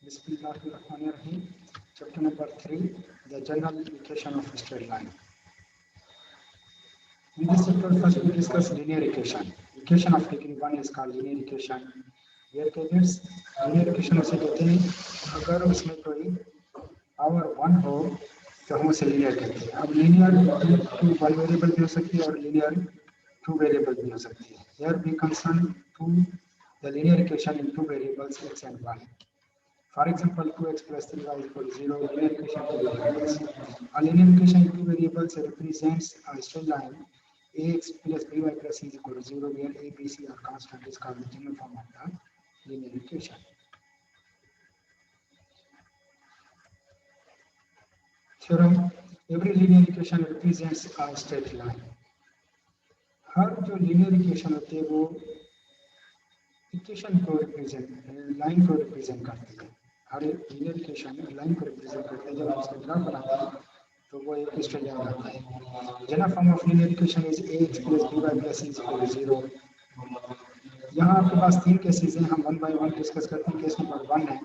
Bismillahirrahmanirrahim. Chapter number 3, the general equation of a straight line. In this chapter, first we discuss linear equation. Equation of degree 1 is called linear equation. Where cadets linear equation उसे कहते हैं अगर उसमें कोई power 1 हो तो हम उसे linear कहते हैं. अब linear टू वन वेरिएबल भी हो सकती है और linear टू वेरिएबल भी हो सकती है. Here we concern to the linear equation in two variables x and y. For example, 2x plus 3y equal 0, linear equation in two variables. A linear equation in two variables represents a straight line ax plus by plus c is equal to 0, where a, b, c are constant is called the general form of the linear equation. Theorem: every linear equation represents a straight line. हर जो linear equation होती है वो equation को represent line को represent करती है. हर linear equation line को represent करती है. जब आप इसका ग्राफ बनाते हैं तो वो एक स्ट्रेट लाइन आता है. General form of linear equation is ax plus by plus c is equal to 0. यहाँ आपके पास तीन केसेस हैं, हम वन बाय वन डिस्कस करते हैं. केस नंबर 1 है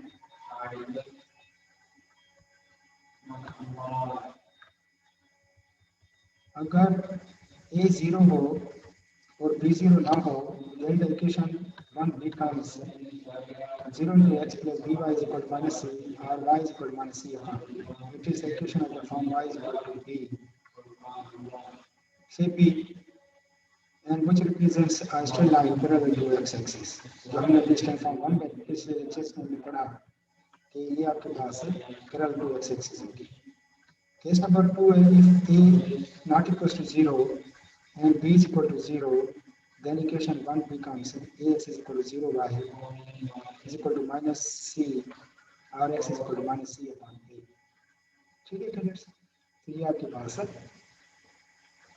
अगर a 0 हो और b 0 ना हो, then the equation 1 becomes 0 into x plus by is equal to minus c or y is equal to minus c upon b. It is the equation of the form y is equal to b. Say b and which represents a straight line parallel to x-axis. जो हमने अभी stand form 1 में पिछले lectures में पढ़ा कि ये आपके पास parallel to x-axis होगी. Case number 2 है if a not equals to 0 and b is equal to 0, then equation 1 becomes ax is equal to 0, y is equal to minus c or x is equal to minus c upon b. ठीक है cadets, तो ये आपके पास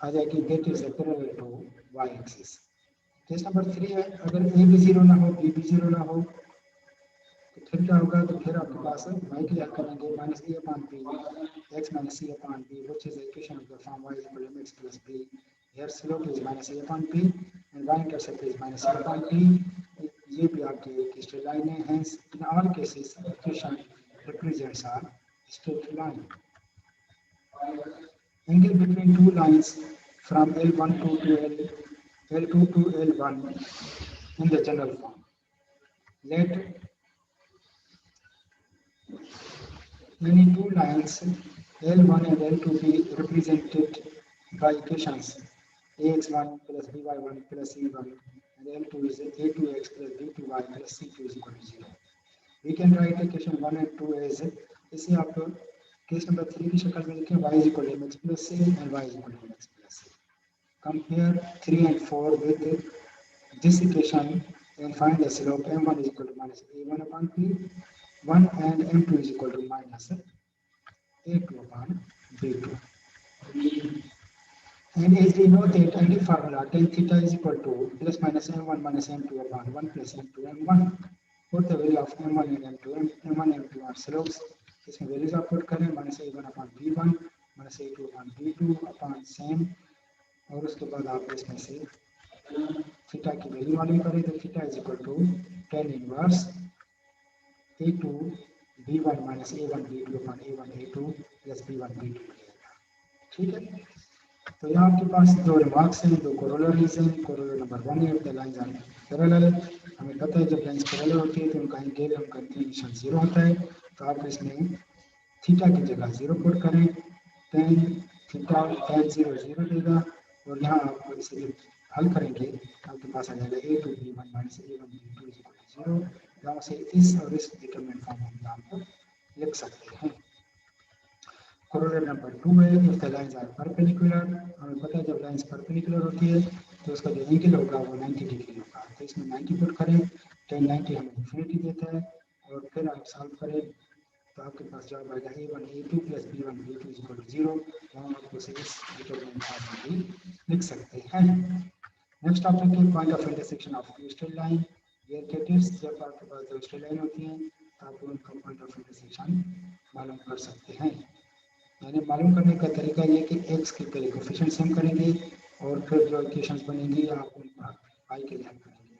आ जाएगी that is parallel to y axis. Case number 3 है अगर a भी 0 ना हो b भी 0 ना हो तो फिर क्या होगा, तो फिर आपके पास y की हेल्प करेंगे minus a upon b x minus c upon b, which is the equation of the form y is equal to mx plus b. Here slope is minus a upon b and y intercept is minus c upon b. ये भी आपकी एक straight line है. Hence in all cases equation represents a straight line. Angle between two lines from L1 to L2 to L1 in the general form. Let any two lines L1 and L2 be represented by equations ax1 plus by1 plus c1 and L2 is a2x plus b2y plus c2 is equal to 0. We can write equation 1 and 2 as इसे आप case number 3 की शक्ल में लिखें y is equal to mx plus c and y is equal to mx plus c. Compare 3 and 4 with this equation and find the slope m1 is equal to minus a1 upon p1 and m2 is equal to minus a2 upon b2. And as we know that any formula tan theta is equal to plus minus m1 minus m2 upon 1 plus m2 m1. Put the value of m1 and m2, m1 and m2 are slopes. इसमें values आप put करें minus a1 upon b1 minus a2 upon b2 upon same, और उसके बाद आप इसमें से theta की वैल्यू मालूम करें तो theta is equal to tan inverse a2 b1 minus a1 b2 upon a1 a2 plus b1 b2 मिलेगा. ठीक है, तो यहाँ आपके पास दो रिमार्क्स हैं, दो कोरोलरीज हैं. कोरोलरी नंबर 1 है द लाइंस आर पैरेलल. हमें पता है जब लाइंस पैरेलल होती है तो उनका एंगल उनका इंक्लिनेशन 0 होता है. तो आप इसमें थीटा की जगह 0 पुट करें, tan थीटा tan 0 0 देगा, और यहाँ आप इसे हल करेंगे आपके पास आ जाएगा a2 b1 minus a1 b2 is equal to 0. यहाँ से इस और इस डिटरमिनेंट फॉर्म में आप लिख सकते हैं. कोरोलरी नंबर 2 है if the lines are perpendicular. हमें पता है जब लाइंस परपेंडिकुलर होती है तो उसका जो एंगल होगा वो 90 डिग्री होगा. तो इसमें 90 पुट करें, tan 90 हमें इंफिनिटी देता है, और फिर आप सॉल्व करें तो आपके पास जवाब आएगा a1 a2 plus b1 b2 is equal to 0. वहाँ आप उसे इस डिटरमिनेंट फॉर्म में भी लिख सकते हैं. नेक्स्ट टॉपिक है point of intersection of two straight line. ये कैटेट्स जब आपके पास दो स्ट्रेट लाइन होती हैं तो आप उनका पॉइंट ऑफ इंटरसेक्शन मालूम कर सकते हैं. यानी मालूम करने का तरीका ये कि x के पहले कोफिशिएंट सेम करेंगे और फिर जो इक्वेशंस बनेंगी आप उन पर y के लिए हल करेंगे.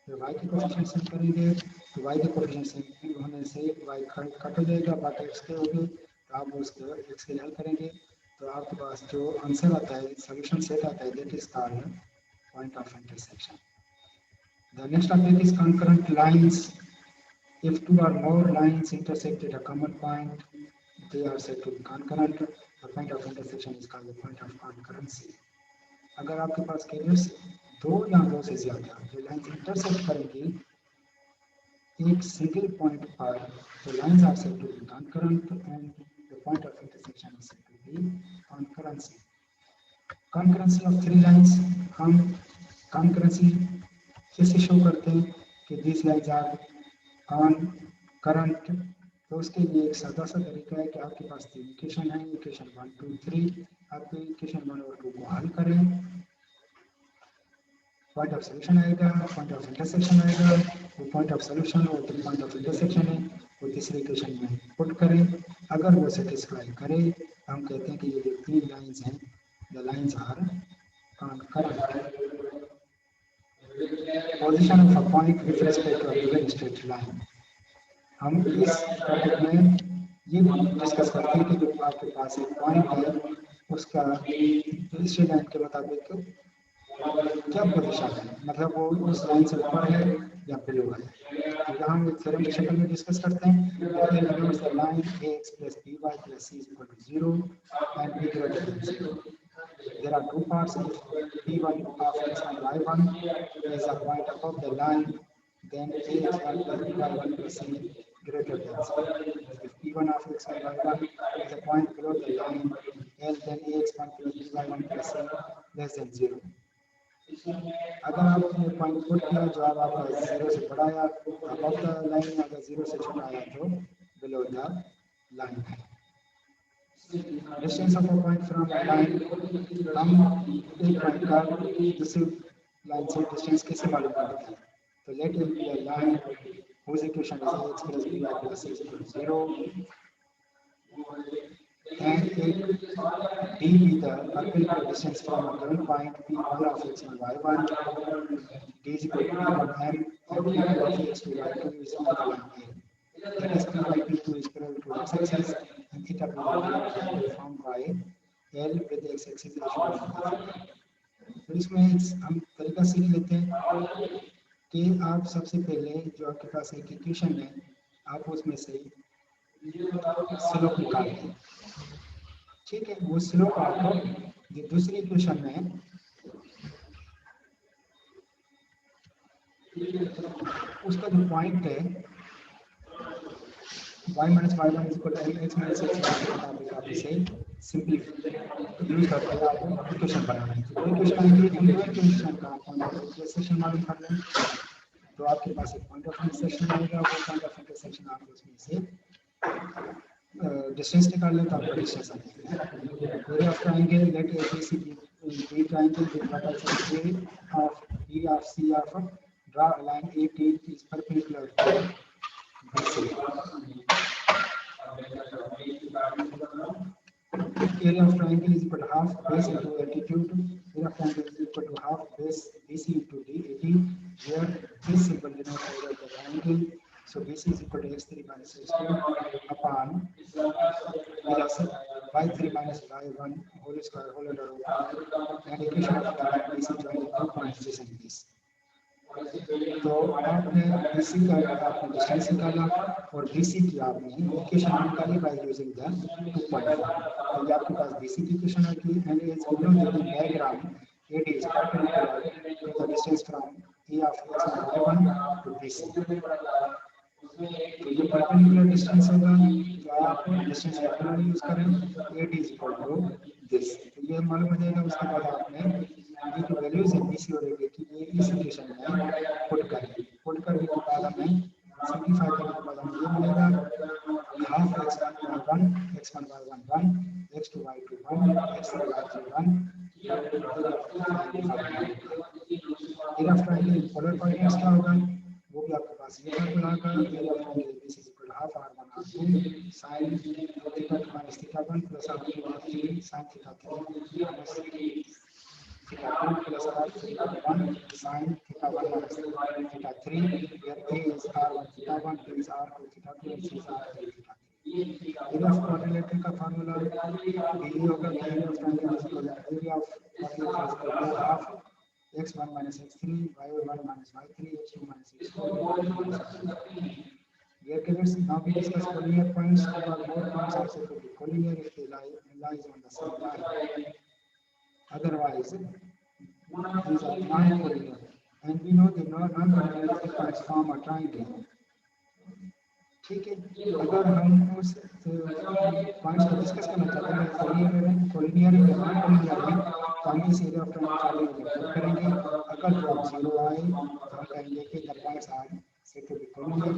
फिर y के कोफिशिएंट सेम करेंगे तो y के कोफिशिएंट सेम होने से y कट हो जाएगा, बाकी x के हो गए, तो आप उसको x के हल करेंगे तो आपके पास जो आंसर आता है, सॉल्यूशन सेट आता है, that is called point of intersection. The next topic is concurrent lines. If two or more lines intersect at a common point, they are said to be concurrent. The point of intersection is called the point of concurrency. अगर आपके पास carriers दो या दो से ज्यादा जो lines intersect करेंगी एक सिंगल पॉइंट पर, तो lines are said to be concurrent and the point of intersection is said to be concurrency. Concurrency of three lines, हम concurrency कैसे शो करते हैं कि these lines are concurrent, तो उसके लिए एक सादा सा तरीका है कि आपके पास तीन इक्वेशन है, इक्वेशन 1 2 3, आप इक्वेशन 1 और 2 को हल करें, पॉइंट ऑफ सॉल्यूशन आएगा, पॉइंट ऑफ इंटरसेक्शन आएगा, वो पॉइंट ऑफ सॉल्यूशन और पॉइंट ऑफ इंटरसेक्शन है वो तीसरे इक्वेशन में पुट करें, अगर वो सेटिस्फाई करे हम कहते हैं कि ये जो तीन लाइंस हैं the lines are concurrent. Position of a point with respect to a given straight line. हम इस टॉपिक में ये डिस्कस करते हैं कि जो आपके पास एक पॉइंट है उसका स्ट्रेट लाइन के मुताबिक क्या पोजीशन है, मतलब वो उस लाइन से ऊपर है या बिलो है। तो यहाँ हम एक थ्योरम की शक्ल में डिस्कस करते हैं। The line ax plus by plus c is equal to 0 and b greater than 0. There are two parts. If p1 of x1 y1 is a point above the line, then ax1 plus by1 plus c greater than 0. If p1 of x1 y1 is a point below the line, then ax1 plus by1 plus c less than 0. अगर आपने point put किया जो आपका 0 से बड़ा या above the line, अगर 0 से छोटा आया तो बिलो द लाइन है। Distance of a point from a line, हम एक पॉइंट का दूसरी लाइन से डिस्टेंस कैसे मालूम करते हैं, तो let it be a line whose equation is ax plus by plus c is equal to 0 and it d be the perpendicular distance from a given point p1 of x1 y1, d is equal to p1 m and p2 of x2 y2 is on the line A. That is p by p2 is parallel to x-axis and theta p by p formed by L with x-axis as shown in the figure. तो इसमें हम तरीका सीख लेते हैं कि आप सबसे पहले जो आपके पास एक इक्वेशन है आप उसमें से स्लोप निकालते हैं, ठीक है। वो स्लोप आपको जो दूसरी इक्वेशन में उसका जो पॉइंट है y minus y1 is equal to x minus x आप इसे सिंपलीफाई यूज करके आपको इक्वेशन बनाना है। तो इक्वेशन आएगी इन दो इक्वेशन का पॉइंट ऑफ इंटरसेक्शन मालूम कर लें तो आपके पास एक पॉइंट ऑफ इंटरसेक्शन आएगा, वो पॉइंट ऑफ इंटरसेक्शन आप उसमें से डिस्टेंस निकाल लें तो आपका डिस्टेंस आ जाएगा। Area of triangle let ABC be triangle with vertices A of B of C of draw a line AT is perpendicular to BC. Area of triangle is equal to half base into altitude. Area of triangle is equal to half base BC into DAT, where this symbol denotes area of the triangle. So BC is equal to x3 minus x2 upon plus y3 minus y1 whole square whole under root and equation of the BC joining two points this and this. तो आपने BC का आपने distance निकाला और BC की आपने equation निकाली by using the 2.5। तो ये आपके पास BC की इक्वेशन है कि and is given in diagram AD is perpendicular to the distance from A of x1 y1 to BC। तो ये परपेंडिकुलर डिस्टेंस होगा तो आप डिस्टेंस फॉर्मूला यूज करें AD is equal to this। तो ये मालूम हो जाएगा। उसके बाद आपने ये जो वैल्यूज है BC और AD की ये इस इक्वेशन में पुट करने के बाद हमें सिंपलीफाई करने के बाद हमें ये मिलेगा half x1 y1 x1 y1 1 x2 y2 1 x3 y3 1 area of triangle in polar coordinates क्या होगा वो भी आपके पास ये फॉर्मूला होगा। Area of triangle BC is equal to half r1 r2 sin theta 2 minus theta 1 plus r2 r3 sin theta 3 minus theta 2 plus r3 r1 sin theta theta 1 minus theta 3, where A is R1 theta 1, B is R2 theta 2, and C is R3 theta 3. Area of quadrilateral का formula BE होगा, the area of triangle is equal to area of quadrilateral is equal to half x1 minus x3, y1 minus y3, x2 minus x4, y2 minus x3. Here caveats, now we discuss collinear points. There are more points also to be collinear if they lies on the same line. Otherwise, these are non-collinear. And we know the non-collinear points form a triangle. ठीक है, अगर हम उस points को discuss करना चाहते हैं collinear या नॉन कोलिनियर है तो हम इस एरिया ऑफ ट्रायंगल करेंगे. अगर ड्रॉप 0 आए तो हम कहेंगे कि the points are said to be collinear.